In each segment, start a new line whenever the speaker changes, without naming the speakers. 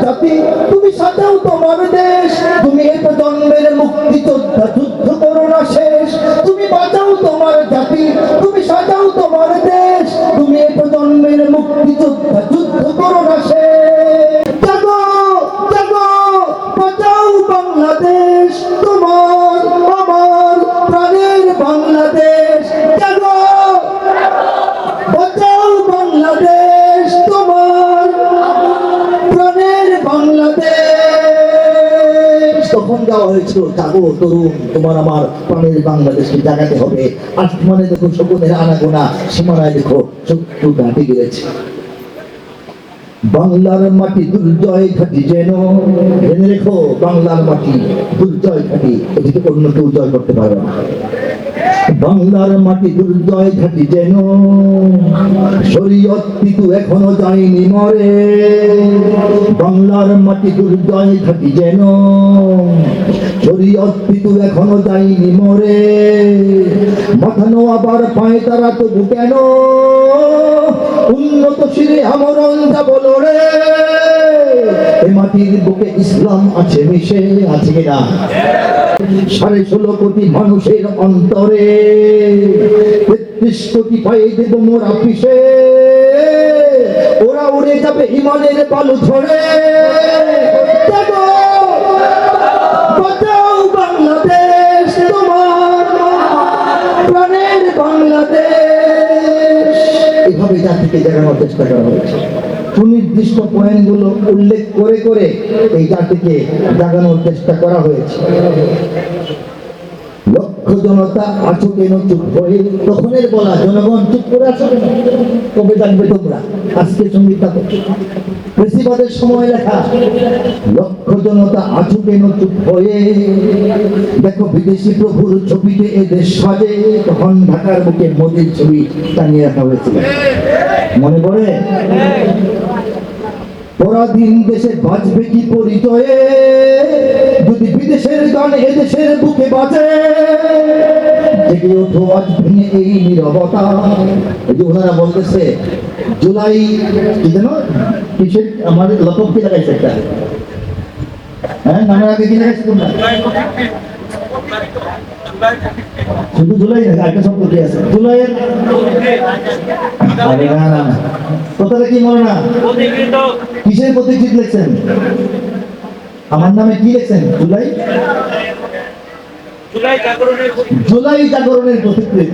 জাতি, তুমি সাজাও তোমার দেশ, তুমি এ প্রজন্মের মুক্তিযোদ্ধা, যুদ্ধ করো না শেষ। তুমি বাঁচাও তোমার জাতি, তুমি সাজাও তোমার দেশ, তুমি এ প্রজন্মের মুক্তিযোদ্ধা, যুদ্ধ করো না শেষ। জাগো জাগো বাঁচাও বাংলাদেশ, তোমার আমার প্রাণের বাংলাদেশ। জাগো বাঁচাও বাংলাদেশ, তোমার প্রাণের বাংলাদেশ। তখন দেওয়া হয়েছিল, জাগো তরুণ, তোমার আমার প্রাণের বাংলাদেশকে জাগাতে হবে। আসমানে দেখো শকুনের আনাগোনা, সীমানায় দেখো শত্রু ঘাঁটি গেছে। বাংলার মাটি দুর্জয় ঘাটি যেন, জেনে রেখো বাংলার মাটি দুর্জয় ঘাটি, এটিকে অন্য কেউ জয় করতে পারবে না। বাংলার মাটি দুর্জয় ঘাটি যেন, শরীয়ত পিতু এখনো যায়নি মরে। বাংলার মাটি দুর্জয় ঘাটি যেন, শরীয়ত পিতু এখনো যায়নি মরে। মাথানো আবার পায় তারা তবু কেন, উন্নত শিরে আমরণ যাব লড়ে। এ মাটির বুকে ইসলাম আছে মিশে, আছে কিনা? 16.5 কোটি মানুষের অন্তরে 33 কোটি পায়ে দেব মোরা পিছে। ওরা উড়ে যাবে ইমানের বালু ছড়ে। বাঁচাও বাংলাদেশ, তোমার প্রাণের বাংলাদেশ। এইভাবে জাতিকে জাগানোর চেষ্টা করা হয়েছে। সুনির্দিষ্ট পয়েন্টগুলো উল্লেখ করে করে এই জাতিকে জাগানোর চেষ্টা করা হয়েছে। লক্ষ জনতা আছো কেন চুপ হয়ে, তখনের বলা জনগণ চুপ করে আছো কেন, কবে জানবে তোমরা? আজকে সঙ্গীতটা বেশিবাদের সময় লেখা। লক্ষ জনতা আছো কেন চুপ হয়ে, দেখো বিদেশি প্রভুর ছবিতে এ দেশ সাজে। তখন ঢাকার বুকে মোদির ছবি টানিয়ে রাখা হয়েছিল, মনে পড়ে? পরাধীন দেশে বাঁচবে কি পরিচয়ে, যদি বিদেশের গান এদেশের বুকে বাজে। জেগে ওঠো আজ ভেঙে এই নীরবতা। এই যে ওনারা বলতেছে জুলাই কি যেন কিসের, আমার লকব কি লাগাইছে একটা, হ্যাঁ নামের আগে কি লাগাইছে তোমরা? শুধু জুলাই না, একটা শব্দ কি আছে জুলাইয়ের? আরে না না, কথাটা কি মনে না? কিসের প্রতীকৃত লিখছেন? আমার নামে কি লিখছেন? জুলাই, জুলাই জাগরণের প্রতীকৃত।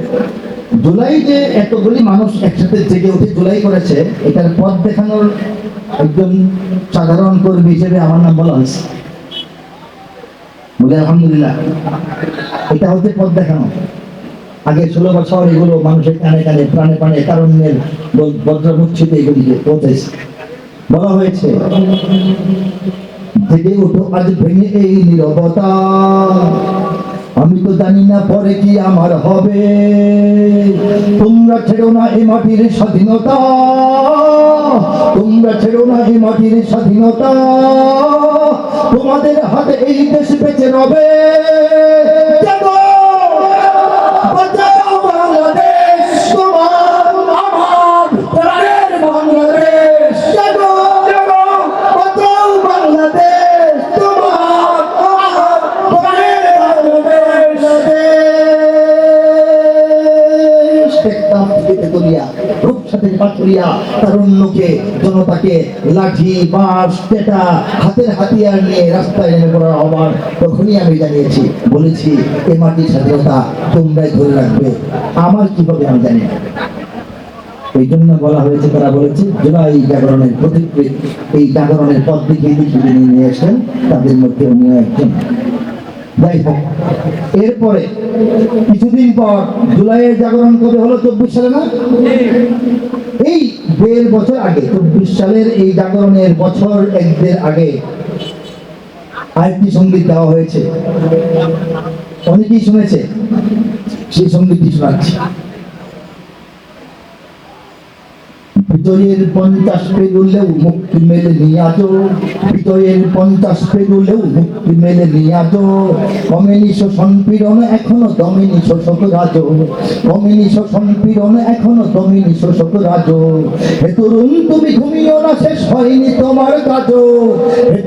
জুলাই যে এতগুলি মানুষ একসাথে জেগে উঠে জুলাই করেছে, এটার পথ দেখানোর একজন সাধারণ কর্মী হিসেবে আমার নাম বলা হয়েছে। বলে আলহামদুলিল্লাহ, এটা হচ্ছে পথ দেখানো। আগে 16 বছর এগুলো মানুষের কানে কানে প্রাণে প্রাণে তারুণ্যের বজ্রমুচ্ছিতে এগুলিকে পৌঁছেছে। বলা হয়েছে জেগে ওঠো আজ ভেঙে এই নীরবতা, আমি তো জানি না পরে কি আমার হবে। তোমরা ছেড়ো না এই মাটির স্বাধীনতা, তোমরা ছেড়ো না এই মাটির স্বাধীনতা। তোমাদের হাতে এই দেশ বেঁচে রবে। জাগো বাঁচাও বাংলাদেশ, তোমার আমার প্রাণের বাংলাদেশ। জাগো বাঁচাও বাংলাদেশ, তোমার আমার প্রাণের বাংলাদেশ। দেখতাম থেকে তুলিয়া রূপসাথে পাথরিয়া তারুণ্যকে, জনতাকে লাঠি বাঁশ পেটা হাতের হাতিয়ার নিয়ে রাস্তায় নেমে পড়ার আহ্বান তখনই আমি জানিয়েছি, বলেছি এ মাটির স্বাধীনতা তোমরাই ধরে রাখবে, আমার কি হবে আমি জানি না। এই জন্য বলা হয়েছে, তারা বলেছে জুলাই জাগরণের প্রতিকৃত। এই জাগরণের পথ দেখিয়ে নিয়ে আসেন, তাদের মধ্যে উনি একজন। যাই হোক, এরপরে কিছুদিন পর জুলাইয়ের জাগরণ কবে হলো? 24 সালে না? এই 1.5 বছর আগে, 24 সালের এই জাগরণের বছর 1.5 আগে আরেকটি সঙ্গীত দেওয়া হয়েছে, অনেকেই শুনেছে। সেই সঙ্গীতটি শোনাচ্ছি। বিজয়ের 50 পেরুলেও মুক্তি মেলেনি আজও, বিজয়ের 50 পেরুলেও মুক্তি মেলেনি আজও। কমেনি শোষণ পীড়ন এখনো দমেনি শোষক রাজ, কমেনি শোষণ পীড়ন এখনো দমেনি শোষক রাজ। হে তরুণ তুমি ঘুমিও না, শেষ হয়নি তোমার কাজ।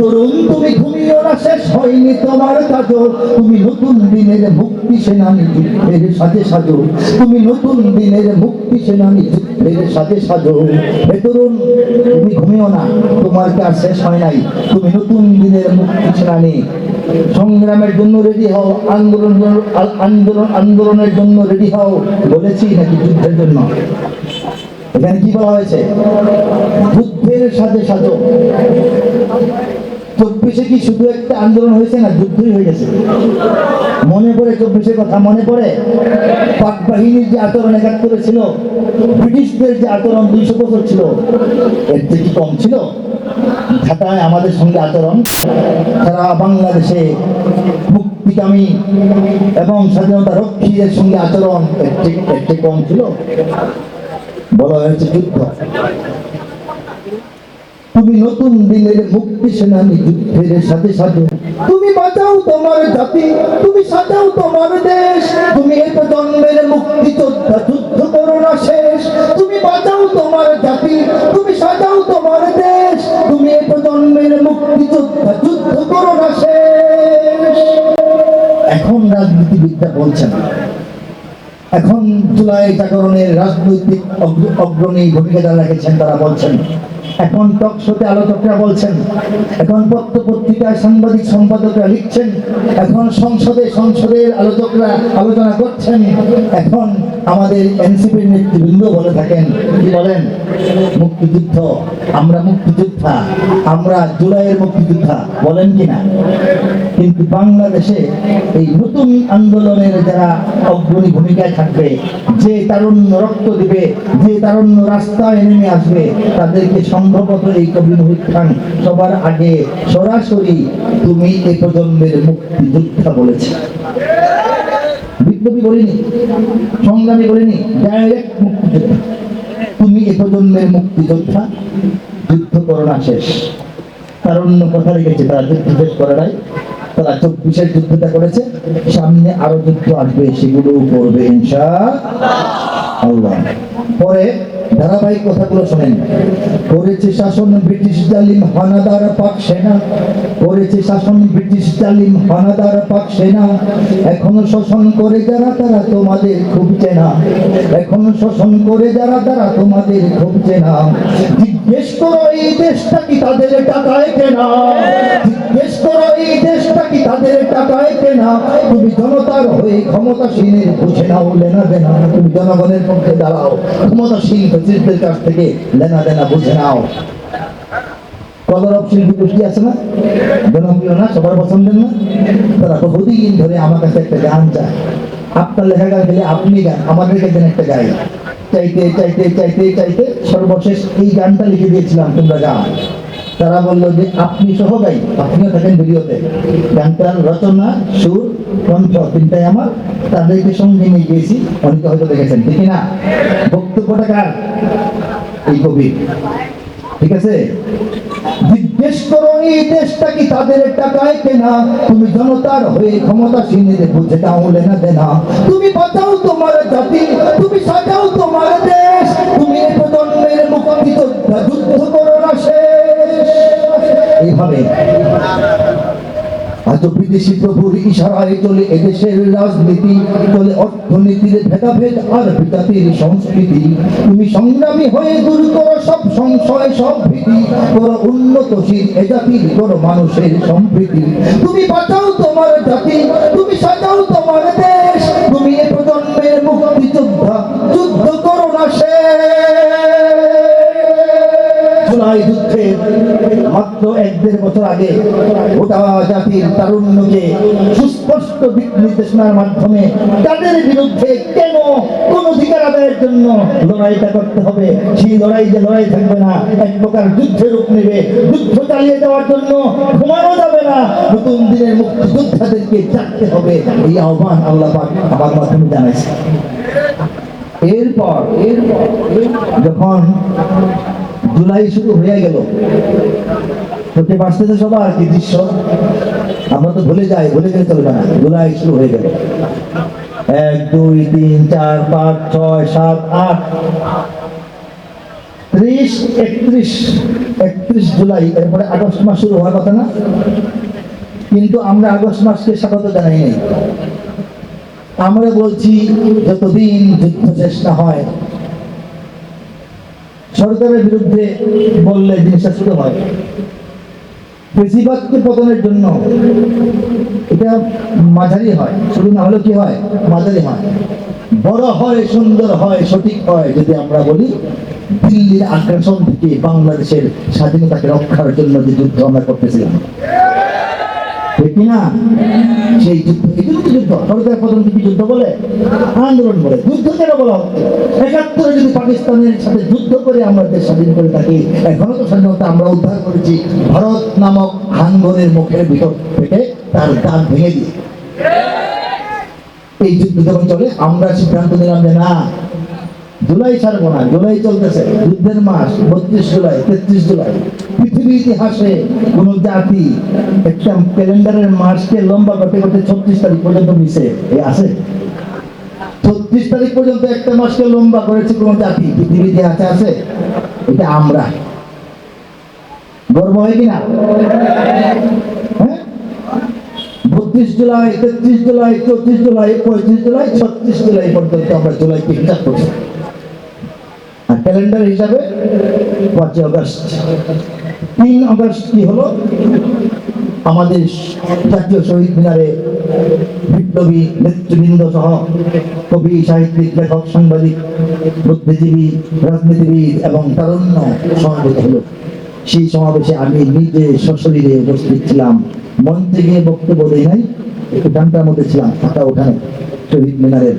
তরুণ তুমি ঘুমিও না, শেষ হয়নি তোমার কাজও, তুমি নতুন দিনের মুক্তি সেনানী যুদ্ধের সাজে সাজো, তুমি নতুন দিনের মুক্তি সেনানী যুদ্ধের সাজে সাজো। হে তরুণ তুমি ঘুমিও না, তোমার কাজ শেষ হয় নাই, তুমি নতুন দিনের মুক্তি সেনানী। সংগ্রামের জন্য রেডি হও, আন্দোলনের জন্য রেডি হও বলেছি নাকি যুদ্ধের জন্য? এখানে কি বলা হয়েছে? যুদ্ধের সাথে সাজো। 24-এ কি শুধু একটা আন্দোলন হয়েছে না, যুদ্ধই হয়ে গেছে। মনে পড়ে 24-এর কথা? মনে পড়ে পাক বাহিনীর যে আচরণ 71-এ ছিল, ব্রিটিশদের যে আচরণ 200 বছর ছিল, এর থেকে কি কম ছিল? ঢাকায় আমাদের সঙ্গে আচরণ, সারা বাংলাদেশে মুক্তিকামী এবং স্বাধীনতা রক্ষীদের সঙ্গে আচরণ এর থেকে কম ছিল? বলা হয়েছে যুদ্ধ। তুমি নতুন দিনের মুক্তি সেনানী যুদ্ধের সাথে সাথে, তুমি বাঁচাও তোমার জাতি, তুমি সাজাও তোমার দেশ, তুমি এই প্রজন্মের মুক্তি যোদ্ধা, যুদ্ধ করো না শেষ। তুমি বাঁচাও তোমার জাতি, তুমি সাজাও তোমার দেশ, তুমি এই প্রজন্মের মুক্তি যোদ্ধা, যুদ্ধ করো না শেষ। এখন রাজনীতিবিদরা বলছেন, এখন জুলাই জাগরণের রাজনৈতিক অগ্রণী ভূমিকা যারা রেখেছেন তারা বলছেন, এখন টক শোতে আলোচকরা বলছেন, এখন পত্র পত্রিকায় সাংবাদিক সম্পাদকরা লিখছেন, এখন সংসদের আলোচকরা আলোচনা করছেন, এখন আমাদের এনসিপির নেতৃবৃন্দ বলে থাকেন, কি বলেন? মুক্তিযুদ্ধ, আমরা মুক্তিযোদ্ধা, আমরা জুলাইয়ের মুক্তিযোদ্ধা, বলেন কিনা? কিন্তু বাংলাদেশে এই নতুন আন্দোলনের যারা অগ্রণী ভূমিকায় থাকবে, যে তারুণ্য রক্ত দিবে, যে তারুণ্য রাস্তায় নেমে আসবে, তাদেরকে সম্ভবত এই কবি নজরুল খান সবার আগে সরাসরি তুমি এই প্রজন্মের মুক্তিযোদ্ধা বলেছে। বিপ্লবী বলিনি, সংগ্রামী বলিনি, ডাইরেক্ট মুক্তিযোদ্ধা। তুমি এই প্রজন্মের মুক্তিযোদ্ধা, যুদ্ধ করো না শেষ। তারুণ্য কথা রেখেছে, তারা যুদ্ধ শেষ করে নাই, তারা 24-এর যুদ্ধটা করেছে, সামনে আরো যুদ্ধ আসবে, সেগুলো করবে ইনশাআল্লাহ। পরে ধারাবাহিক কথাগুলো শোনেন। করেছে শাসন ব্রিটিশ জালিম হানাদার পাক সেনা, করেছে শাসন ব্রিটিশ জালিম হানাদার পাক সেনা, এখনো শোষণ করে যারা তারা তোমাদের খুব চেনা, এখনো শোষণ করে যারা তারা তোমাদের খুব চেনা। জিজ্ঞেস করো এই দেশটা কি তাদের টাকায় কেনা, জিজ্ঞেস করো এই দেশটা কি তাদের টাকায় কেনা। তুমি জনতার হয়ে ক্ষমতাসীনের বুঝে নাও লেনা দেনা, তুমি জনগণের পক্ষে দাঁড়াও, ক্ষমতাসীন ব্রিটিশদের কাছ থেকে লেনা দেনা বুঝে নাও। কলরব শিল্পী গোষ্ঠী আছে না, জনপ্রিয় না, সবার পছন্দের না, তারা বহুদিন ধরে আমার কাছে একটা গান চায়। আপনার লেখা গান গেলে আপনি গান, আমাদের কাছে একটা গাই, চাইতে চাইতে চাইতে চাইতে সর্বশেষ এই গানটা লিখে দিয়েছিলাম, তোমরা গান। তারা বললো যে আপনি সহ গাই, আপনিও থাকেন ভিডিওতে। গানটার রচনা, সুর, কণ্ঠ তিনটাই আমার, তাদেরকে সঙ্গে নিয়ে গিয়েছি, অনেকে হয়তো দেখেছেন, ঠিক না? বক্তব্যটা কার? এই কবি, ঠিক আছে? জিজ্ঞেস করো এই দেশটা কি তাদের টাকায় কেনা, তুমি জনতার হয়ে ক্ষমতাসীনের বুঝে নাও লেনা দেনা। তুমি বাঁচাও তোমার জাতি, তুমি সাজাও তোমার দেশ, তুমি এই প্রজন্মের মুক্তিযোদ্ধা, যুদ্ধ করো না শেষ। এইভাবে আজ বিদেশি প্রভুর ইশারায় চলে এদেশের রাজনীতি, চলে অর্থনীতির ভেদাভেদ আর বিজাতির সংস্কৃতি। তুমি সংগ্রামী হয়ে দূর করো সব সংশয়, সব ভীতি, করো উন্নতশীল এ জাতির, করো মানুষের সম্প্রীতি। তুমি বাঁচাও তোমার জাতি, তুমি সাজাও তোমার দেশ, তুমি এ প্রজন্মের মুক্তিযোদ্ধা, যুদ্ধ করো না শেষ। জুলাই যুদ্ধে মাত্র 1-1.5 বছর আগে গোটা জাতির তারুণ্যকে সুস্পষ্ট দিক নির্দেশনার মাধ্যমে তাদের বিরুদ্ধে কেন কোন অধিকার আদায়ের জন্য লড়াইটা করতে হবে, সেই লড়াই যে লড়াই থাকবে না, এক প্রকার যুদ্ধের রূপ নেবে। যুদ্ধ চালিয়ে দেওয়ার জন্য ঘুমানো যাবে না, নতুন দিনের মুক্তিযোদ্ধাদেরকে জাগতে হবে, এই আহ্বান আল্লাহ পাক আমার মাধ্যমে জানাইছে। এরপর যখন জুলাই শুরু হয়ে গেল, চোখে বাঁচতেছে সবার কি দৃশ্য, আমরা তো ভুলে যাই, ভুলে গেলে চলবে না। জুলাই শুরু হয়ে গেল, 1, 2, 3, 4, 5, 6, 7, 8, 30, 31 31 জুলাই, এরপরে আগস্ট মাস শুরু হওয়ার কথা না? কিন্তু আমরা আগস্ট মাসকে স্বাগত জানাই নাই। আমরা বলছি যতদিন যুদ্ধ শেষ না হয়, সরকারের বিরুদ্ধে বললে জিনিসটা শুরু হয়। বেশিরভাগকে পতনের জন্য এটা মাঝারি হয়, শুরু না হলেও কি হয়, মাঝারি হয়। বড় হয়, সুন্দর হয়, সঠিক হয় যদি আমরা বলি দিল্লির আগ্রাসন থেকে বাংলাদেশের স্বাধীনতাকে রক্ষার জন্য যে যুদ্ধ আমরা করতেছিলাম, ঠিক না? সেই যুদ্ধ, এই যুদ্ধ সরকার পতন কি যুদ্ধ বলে? আন্দোলন বলে। যুদ্ধ কেন বলা হচ্ছে? 71 যদি পাকিস্তানের সাথে যুদ্ধ করে আমরা দেশ স্বাধীন করে থাকি, এখনো তো স্বাধীনতা আমরা উদ্ধার করেছি ভারত নামক হাঙ্গরের মুখের ভিতর থেকে, তার দাঁত ভেঙে দিয়ে। এই যুদ্ধ যখন চলে, আমরা সিদ্ধান্ত নিলাম যে না, জুলাই ছাড়বো না। জুলাই চলতেছে, যুদ্ধের মাস, 32 জুলাই, 33 জুলাই। পৃথিবীর ইতিহাসে কোন জাতি একটা ক্যালেন্ডারের মাসকে লম্বা করতে করতে 36 তারিখ পর্যন্ত মিশে আছে? 36 তারিখ পর্যন্ত একটা মাসকে লম্বা করেছে কোন জাতি পৃথিবীর ইতিহাসে আছে? এটা আমরা। গর্ব হয় কিনা? হ্যাঁ, 32 জুলাই, 33 জুলাই, 34 জুলাই, 35 জুলাই, 36 জুলাই পর্যন্ত আমরা জুলাইকে হিসাব করছি। আর ক্যালেন্ডার হিসাবে 5 আগস্ট। 3 আগস্ট কি হলো? আমাদের জাতীয় শহীদ মিনারে বিপ্লবী নেতৃবৃন্দ সহ কবি, সাহিত্যিক, লেখক, সাংবাদিক, বুদ্ধিজীবী, রাজনীতিবিদ এবং তারুণ্য সমাবেত হলো। সেই সমাবেশে আমি নিজে সশরীরে উপস্থিত ছিলাম। মঞ্চে গিয়ে বক্তব্য দেই নাই, একটু ডান্টার মধ্যে ছিলাম, ফাঁকা ওঠানে শহীদ মিনারের।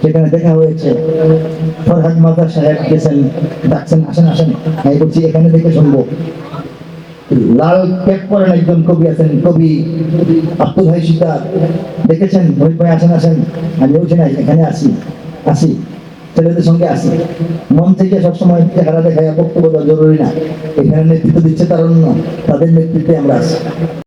সেখানে দেখা হয়েছে, ফরহাদ মাজার সাহেব গেছেন, ডাকছেন, আসেন আসেন। আমি বলছি এখানে দেখে শুনবো। লাল ক্যাপ পরেন একজন কবি আছেন, কবি আব্দুল হাই শিকদার, দেখেছেন? ভাই আসেন আসেন। আমি বলছি না, এখানে আসি আসি, ছেলেদের সঙ্গে আসি। মন থেকে সবসময় চেহারা দেখায় বক্তব্য দেওয়া জরুরি না। এখানে নেতৃত্ব দিচ্ছে তারুণ্য, তাদের নেতৃত্বে আমরা আসি।